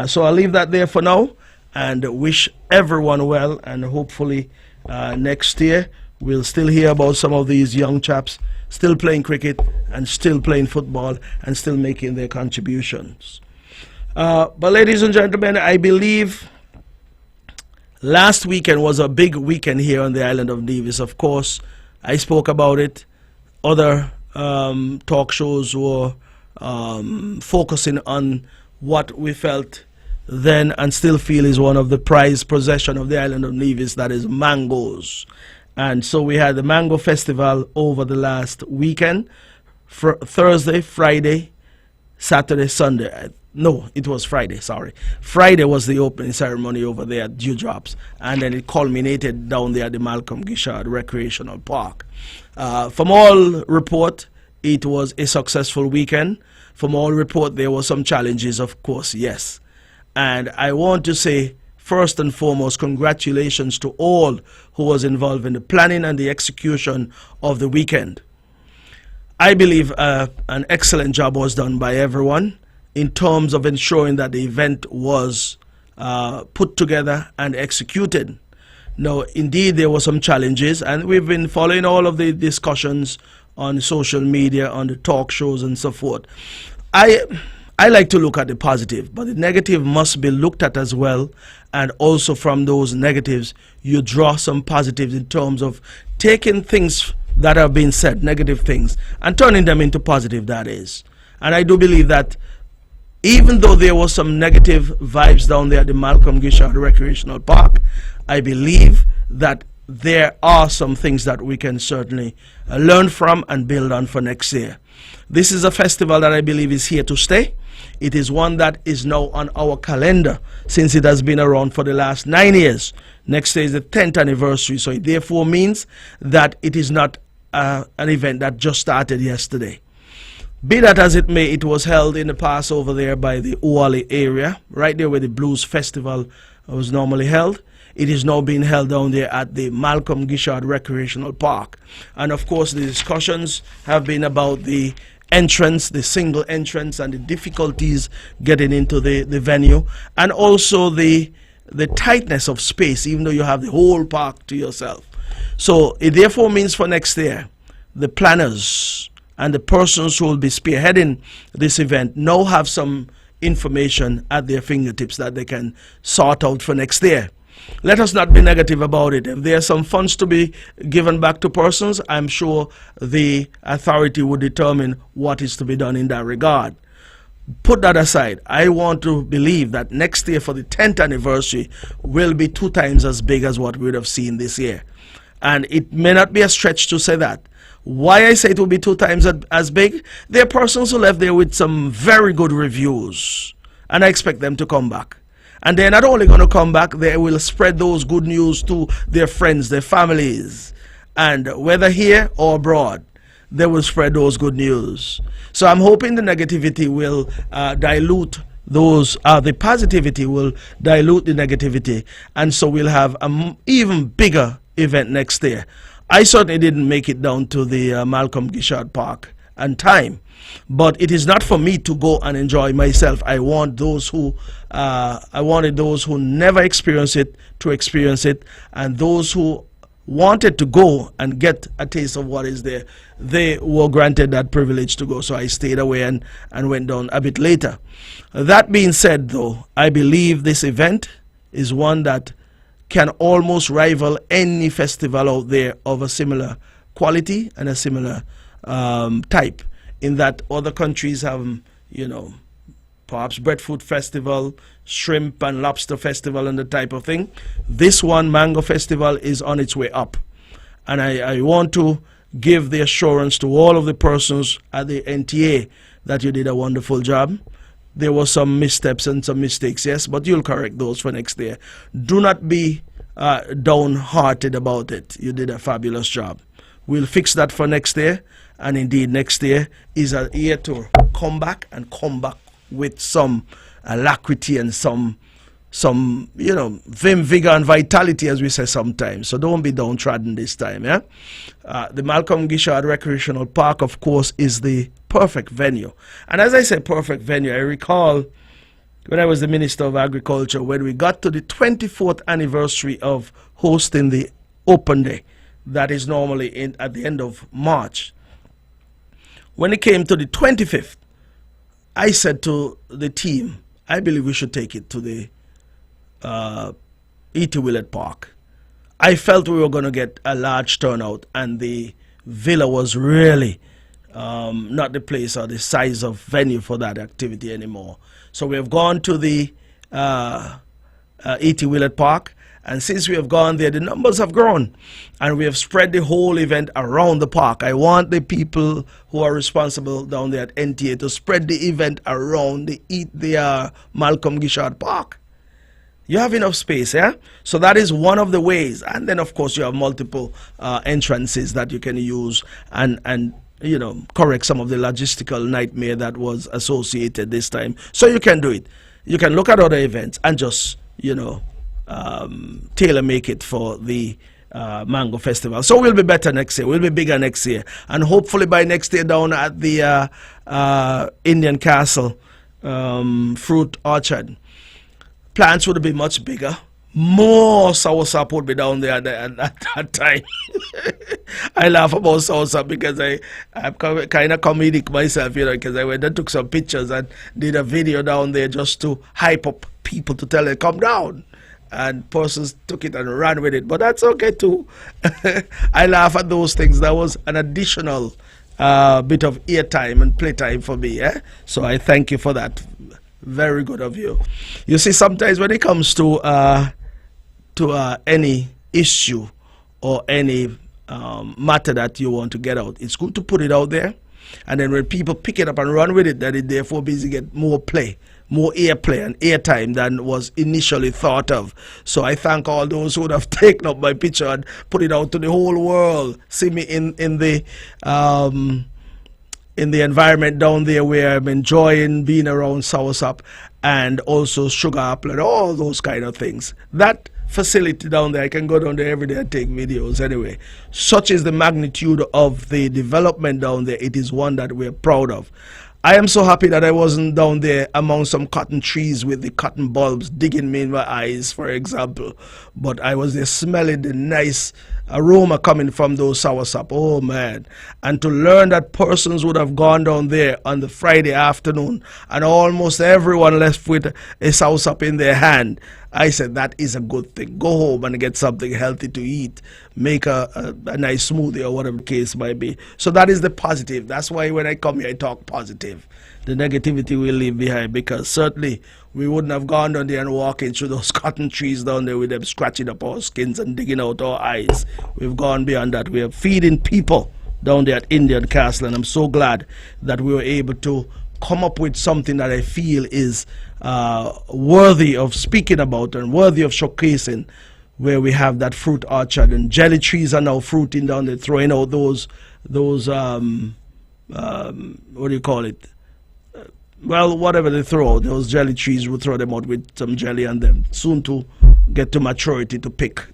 So I'll leave that there for now and wish everyone well, and hopefully next year we'll still hear about some of these young chaps still playing cricket and still playing football and still making their contributions. But ladies and gentlemen, I believe last weekend was a big weekend here on the island of Nevis. Of course, I spoke about it. Other talk shows were focusing on what we felt then and still feel is one of the prized possession of the island of Nevis, that is mangoes. And so we had the Mango Festival over the last weekend, Thursday, Friday, Saturday, Sunday. No, it was Friday, sorry. Friday was the opening ceremony over there at Dewdrops, and then it culminated down there at the Malcolm Gishard Recreational Park. From all report, it was a successful weekend. From all report, there were some challenges, of course, yes. And I want to say, first and foremost, congratulations to all who was involved in the planning and the execution of the weekend. I believe an excellent job was done by everyone in terms of ensuring that the event was put together and executed. Now, indeed, there were some challenges, and we've been following all of the discussions on social media, on the talk shows, and so forth. I like to look at the positive, but the negative must be looked at as well, and also from those negatives, you draw some positives in terms of taking things that have been said, negative things, and turning them into positive, that is. And I do believe that even though there was some negative vibes down there at the Malcolm Gishard Recreational Park, I believe that there are some things that we can certainly learn from and build on for next year. This is a festival that I believe is here to stay. It is one that is now on our calendar since it has been around for the last 9 years. Next year is the 10th anniversary, so it therefore means that it is not an event that just started yesterday. Be that as it may, it was held in the past over there by the Uwali area, right there where the Blues Festival was normally held. It is now being held down there at the Malcolm Gishard Recreational Park. And of course, the discussions have been about the entrance, the single entrance, and the difficulties getting into the venue, and also the tightness of space, even though you have the whole park to yourself. So it therefore means for next year, the planners and the persons who will be spearheading this event now have some information at their fingertips that they can sort out for next year. Let us not be negative about it. If there are some funds to be given back to persons, I'm sure the authority will determine what is to be done in that regard. Put that aside. I want to believe that next year for the 10th anniversary will be 2 times as big as what we would have seen this year. And it may not be a stretch to say that. Why I say it will be 2 times as big? There are persons who left there with some very good reviews, and I expect them to come back. And they're not only going to come back, they will spread those good news to their friends, their families. And whether here or abroad, they will spread those good news. So I'm hoping the negativity will dilute those, the positivity will dilute the negativity. And so we'll have an even bigger event next year. I certainly didn't make it down to the Malcolm Gishard Park on time. But it is not for me to go and enjoy myself. I want those who, I wanted those who never experience it to experience it, and those who wanted to go and get a taste of what is there, they were granted that privilege to go. So I stayed away and went down a bit later. That being said, though, I believe this event is one that can almost rival any festival out there of a similar quality and a similar type, in that other countries have, you know, perhaps breadfruit festival, shrimp and lobster festival and the type of thing. This one, mango festival, is on its way up. And I want to give the assurance to all of the persons at the NTA that you did a wonderful job. There were some missteps and some mistakes, yes, but you'll correct those for next year. Do not be downhearted about it. You did a fabulous job. We'll fix that for next year. And indeed, next year is a year to come back with some alacrity and some you know, vim, vigor and vitality, as we say sometimes. So don't be downtrodden this time, yeah? The Malcolm Gishard Recreational Park, of course, is the perfect venue. And as I say perfect venue, I recall when I was the Minister of Agriculture, when we got to the 24th anniversary of hosting the Open Day, that is normally at the end of March. When it came to the 25th, I said to the team, I believe we should take it to the E.T. Willett Park. I felt we were going to get a large turnout, and the villa was really not the place or the size of venue for that activity anymore. So we have gone to the E.T. Willett Park, and since we have gone there, the numbers have grown, and we have spread the whole event around the park. I want the people who are responsible down there at NTA to spread the event around the Malcolm Gishard Park. You have enough space, yeah? So that is one of the ways. And then, of course, you have multiple entrances that you can use and you know, correct some of the logistical nightmare that was associated this time. So you can do it. You can look at other events and just, you know, tailor make it for the Mango Festival. So we'll be better next year. We'll be bigger next year. And hopefully by next year down at the Indian Castle Fruit Orchard, plants would be much bigger. More soursop would be down there at that time. I laugh about soursop because I'm kind of comedic myself, you know, because I went and took some pictures and did a video down there just to hype up people to tell them, come down. And persons took it and ran with it. But that's okay too. I laugh at those things. That was an additional bit of airtime and playtime for me. Eh? So I thank you for that. Very good of you. You see, sometimes when it comes to any issue or any matter that you want to get out, it's good to put it out there. And then when people pick it up and run with it, that it therefore busy get more play, more airplay and airtime than was initially thought of. So I thank all those who would have taken up my picture and put it out to the whole world. See me in the environment down there where I'm enjoying being around soursop and also sugar apple and all those kind of things. That facility down there, I can go down there every day and take videos anyway. Such is the magnitude of the development down there. It is one that we're proud of. I am so happy that I wasn't down there among some cotton trees with the cotton bulbs digging me in my eyes, for example. But I was there smelling the nice aroma coming from those soursop. Oh, man. And to learn that persons would have gone down there on the Friday afternoon and almost everyone left with a soursop in their hand, I said, that is a good thing. Go home and get something healthy to eat. Make a nice smoothie or whatever the case might be. So that is the positive. That's why when I come here, I talk positive. The negativity we'll leave behind, because certainly we wouldn't have gone down there and walking through those cotton trees down there with them scratching up our skins and digging out our eyes. We've gone beyond that. We are feeding people down there at Indian Castle, and I'm so glad that we were able to come up with something that I feel is worthy of speaking about and worthy of showcasing, where we have that fruit orchard and jelly trees are now fruiting down there, throwing out those what do you call it? Well, whatever they throw, those jelly trees, will throw them out with some jelly and them soon to get to maturity to pick.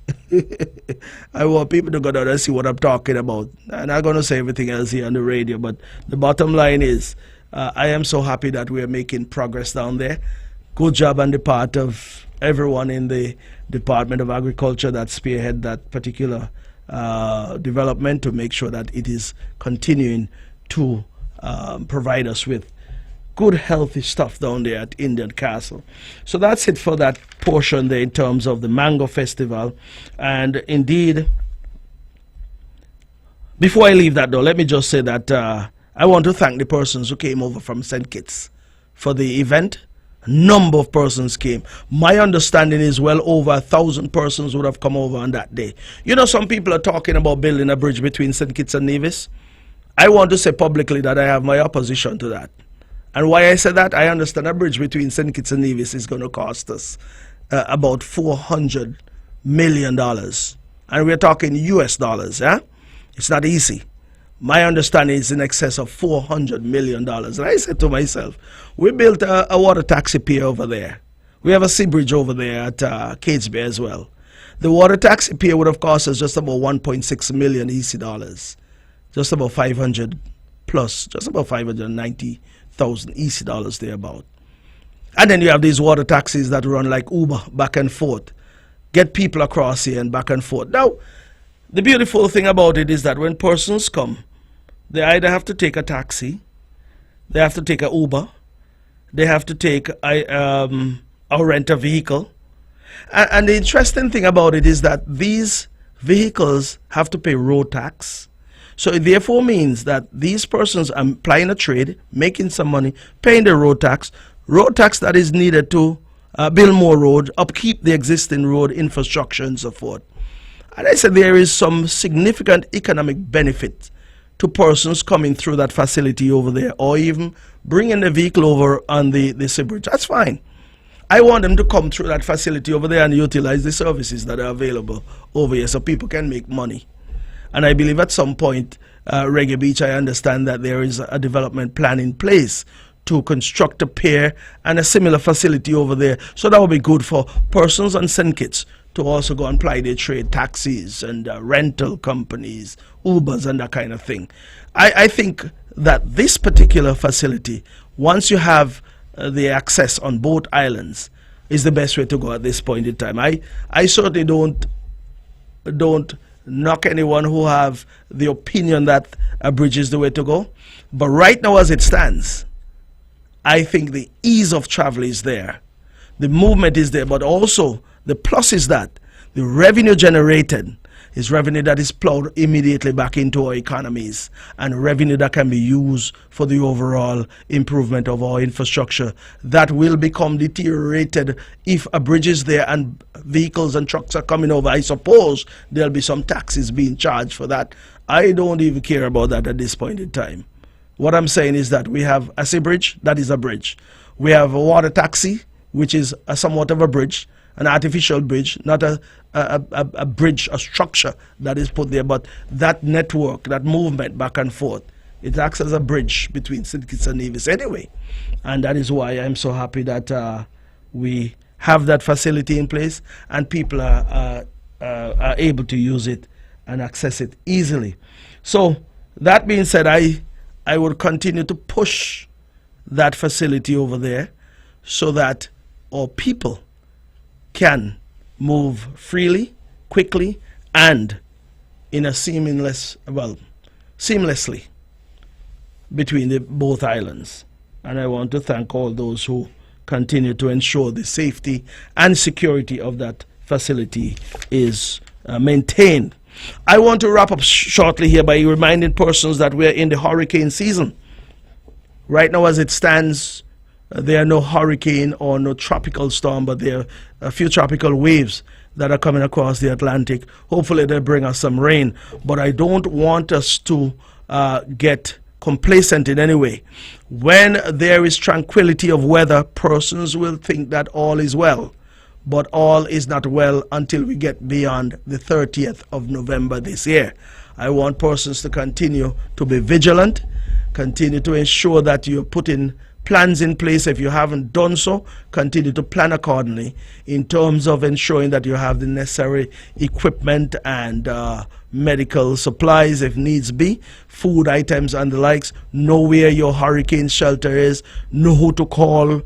I want people to go down and see what I'm talking about. I'm not going to say everything else here on the radio, but the bottom line is I am so happy that we are making progress down there. Good job on the part of everyone in the Department of Agriculture that spearhead that particular development to make sure that it is continuing to provide us with good healthy stuff down there at Indian Castle. So that's it for that portion there in terms of the Mango Festival. And indeed, before I leave that though, let me just say that I want to thank the persons who came over from St. Kitts for the event. A number of persons came. My understanding is well over 1,000 persons would have come over on that day. You know, some people are talking about building a bridge between St. Kitts and Nevis. I want to say publicly that I have my opposition to that. And why I say that, I understand a bridge between St. Kitts and Nevis is going to cost us about $400 million. And we're talking US dollars, yeah? It's not easy. My understanding is in excess of $400 million. And I said to myself, we built a water taxi pier over there. We have a sea bridge over there at Catesby as well. The water taxi pier would have cost us just about 1.6 million EC dollars. Just about 500 plus, just about 590,000 EC dollars thereabout. And then you have these water taxis that run like Uber back and forth. Get people across here and back and forth. Now, the beautiful thing about it is that when persons come, they either have to take a taxi, they have to take an Uber, they have to take or rent a vehicle. And the interesting thing about it is that these vehicles have to pay road tax. So it therefore means that these persons are applying a trade, making some money, paying the road tax that is needed to build more road, upkeep the existing road infrastructure and so forth. And I said there is some significant economic benefit to persons coming through that facility over there, or even bringing the vehicle over on the sea bridge. That's fine. I want them to come through that facility over there and utilize the services that are available over here so people can make money. And I believe at some point, Reggae Beach, I understand that there is a development plan in place to construct a pier and a similar facility over there. So that would be good for persons on St. Kitts to also go and ply their trade, taxis and rental companies, Ubers and that kind of thing. I think that this particular facility, once you have the access on both islands, is the best way to go at this point in time. I certainly don't knock anyone who have the opinion that a bridge is the way to go. But right now as it stands, I think the ease of travel is there. The movement is there, but also the plus is that the revenue generated is revenue that is plowed immediately back into our economies and revenue that can be used for the overall improvement of our infrastructure that will become deteriorated if a bridge is there and vehicles and trucks are coming over. I suppose there'll be some taxes being charged for that. I don't even care about that at this point in time. What I'm saying is that we have a sea bridge, that is a bridge. We have a water taxi, which is somewhat of a bridge, an artificial bridge, not a bridge, a structure that is put there, but that network, that movement back and forth, it acts as a bridge between St. Kitts and Nevis anyway. And that is why I'm so happy that we have that facility in place and people are able to use it and access it easily. So that being said, I would continue to push that facility over there so that our people can move freely, quickly, and in a seamlessly between the both islands. And I want to thank all those who continue to ensure the safety and security of that facility is maintained. I want to wrap up shortly here by reminding persons that we're in the hurricane season. Right now as it stands, there are no hurricane or no tropical storm, but there are a few tropical waves that are coming across the Atlantic. Hopefully they bring us some rain, but I don't want us to get complacent in any way. When there is tranquility of weather, persons will think that all is well, but all is not well until we get beyond the 30th of November this year. I want persons to continue to be vigilant, continue to ensure that you're putting plans in place. If you haven't done so, continue to plan accordingly in terms of ensuring that you have the necessary equipment and medical supplies if needs be, food items and the likes. Know where your hurricane shelter is, know who to call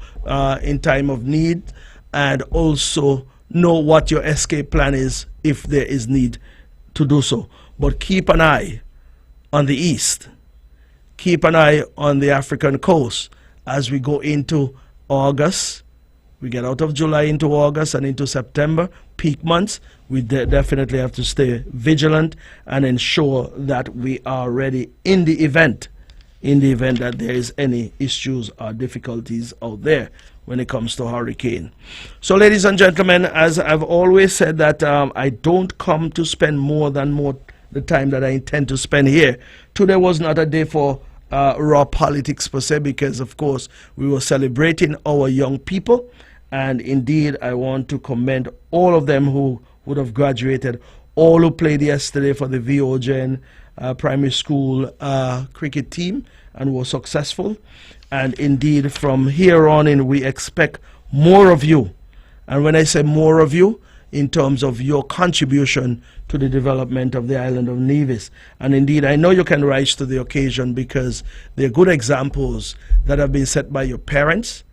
in time of need, and also know what your escape plan is if there is need to do so. But keep an eye on the east. Keep an eye on the African coast as we go into August. We get out of July into August and into September, peak months. We definitely have to stay vigilant and ensure that we are ready in the event that there is any issues or difficulties out there when it comes to hurricane. So, ladies and gentlemen, as I've always said that I don't come to spend more the time that I intend to spend here. Today was not a day for raw politics per se, because of course we were celebrating our young people, and indeed I want to commend all of them who would have graduated, all who played yesterday for the VOGen primary school cricket team and were successful. And indeed from here on in we expect more of you, and when I say more of you, in terms of your contribution to the development of the island of Nevis. And indeed, I know you can rise to the occasion, because they're good examples that have been set by your parents,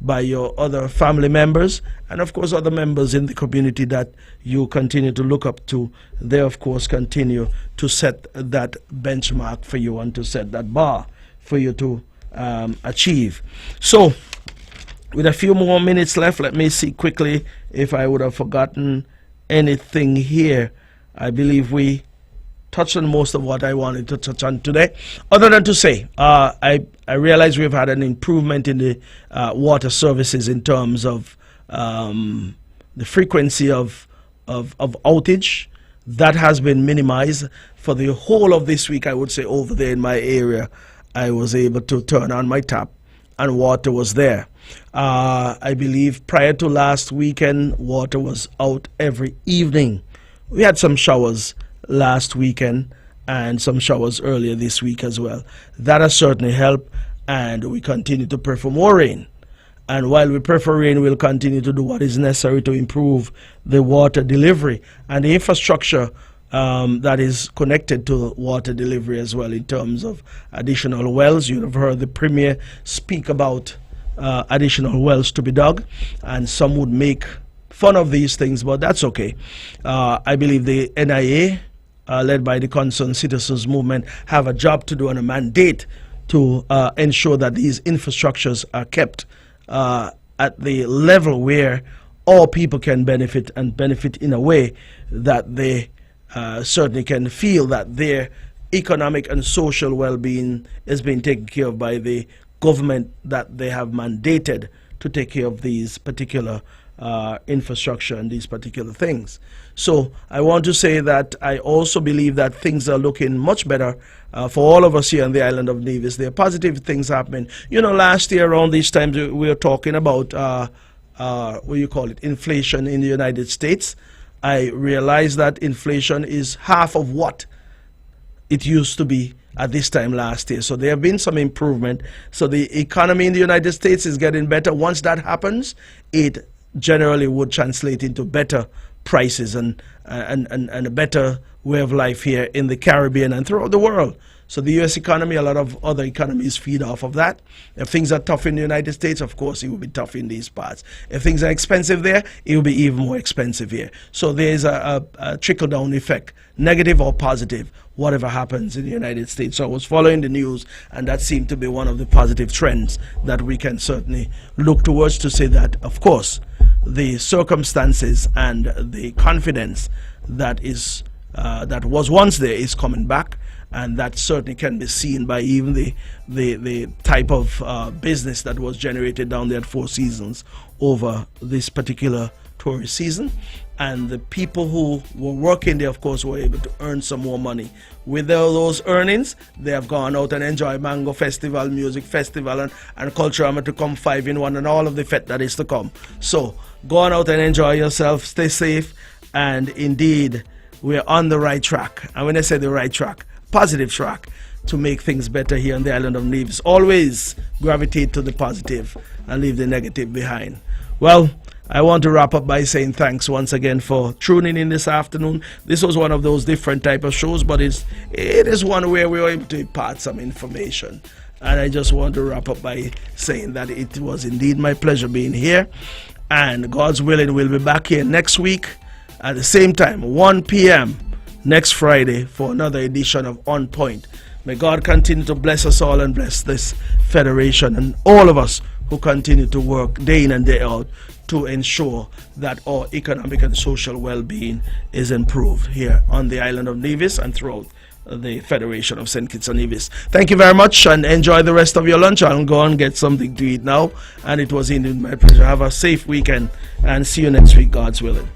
by your other family members, and of course other members in the community that you continue to look up to. They of course continue to set that benchmark for you and to set that bar for you to achieve. So, with a few more minutes left, let me see quickly if I would have forgotten anything here. I believe we touched on most of what I wanted to touch on today. Other than to say, I realize we've had an improvement in the water services in terms of the frequency of outage. That has been minimized. For the whole of this week, I would say over there in my area, I was able to turn on my tap and water was there. I believe prior to last weekend, water was out every evening. We had some showers last weekend and some showers earlier this week as well. That has certainly helped, and we continue to pray for more rain. And while we pray for rain, we'll continue to do what is necessary to improve the water delivery and the infrastructure that is connected to water delivery as well, in terms of additional wells. You have heard the Premier speak about additional wells to be dug, and some would make fun of these things, but that's okay. I believe the NIA, led by the Concerned Citizens Movement, have a job to do and a mandate to ensure that these infrastructures are kept at the level where all people can benefit, and benefit in a way that they certainly can feel that their economic and social well-being is being taken care of by the government that they have mandated to take care of these particular infrastructure and these particular things. So I want to say that I also believe that things are looking much better for all of us here on the island of Nevis. There are positive things happening. You know, last year around these times we were talking about what you call it, inflation in the United States. I realized that inflation is half of what it used to be at this time last year. So there have been some improvement. So the economy in the United States is getting better. Once that happens, it generally would translate into better prices and a better way of life here in the Caribbean and throughout the world. So the U.S. economy, a lot of other economies feed off of that. If things are tough in the United States, of course, it will be tough in these parts. If things are expensive there, it will be even more expensive here. So there's a trickle-down effect, negative or positive, whatever happens in the United States. So I was following the news, and that seemed to be one of the positive trends that we can certainly look towards, to say that, of course, the circumstances and the confidence that is that was once there is coming back. And that certainly can be seen by even the type of business that was generated down there at Four Seasons over this particular tourist season. And the people who were working there, of course, were able to earn some more money. With those earnings, they have gone out and enjoyed Mango Festival, Music Festival, and Culturama to come 5-in-1 and all of the fete that is to come. So go on out and enjoy yourself, stay safe, and indeed, we're on the right track. And when I say the right track, positive track to make things better here on the island of Nevis. Always gravitate to the positive and leave the negative behind. Well, I want to wrap up by saying thanks once again for tuning in this afternoon. This was one of those different type of shows, but it is one where we were able to impart some information. And I just want to wrap up by saying that it was indeed my pleasure being here. And God's willing, we'll be back here next week at the same time, 1 p.m., next Friday for another edition of On Point. May God continue to bless us all and bless this federation and all of us who continue to work day in and day out to ensure that our economic and social well-being is improved here on the island of Nevis and throughout the Federation of St. Kitts and Nevis. Thank you very much and enjoy the rest of your lunch. I'll go and get something to eat now, and it was indeed my pleasure. Have a safe weekend and see you next week, God's willing.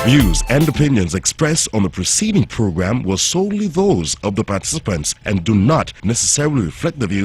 Views and opinions expressed on the preceding program were solely those of the participants and do not necessarily reflect the views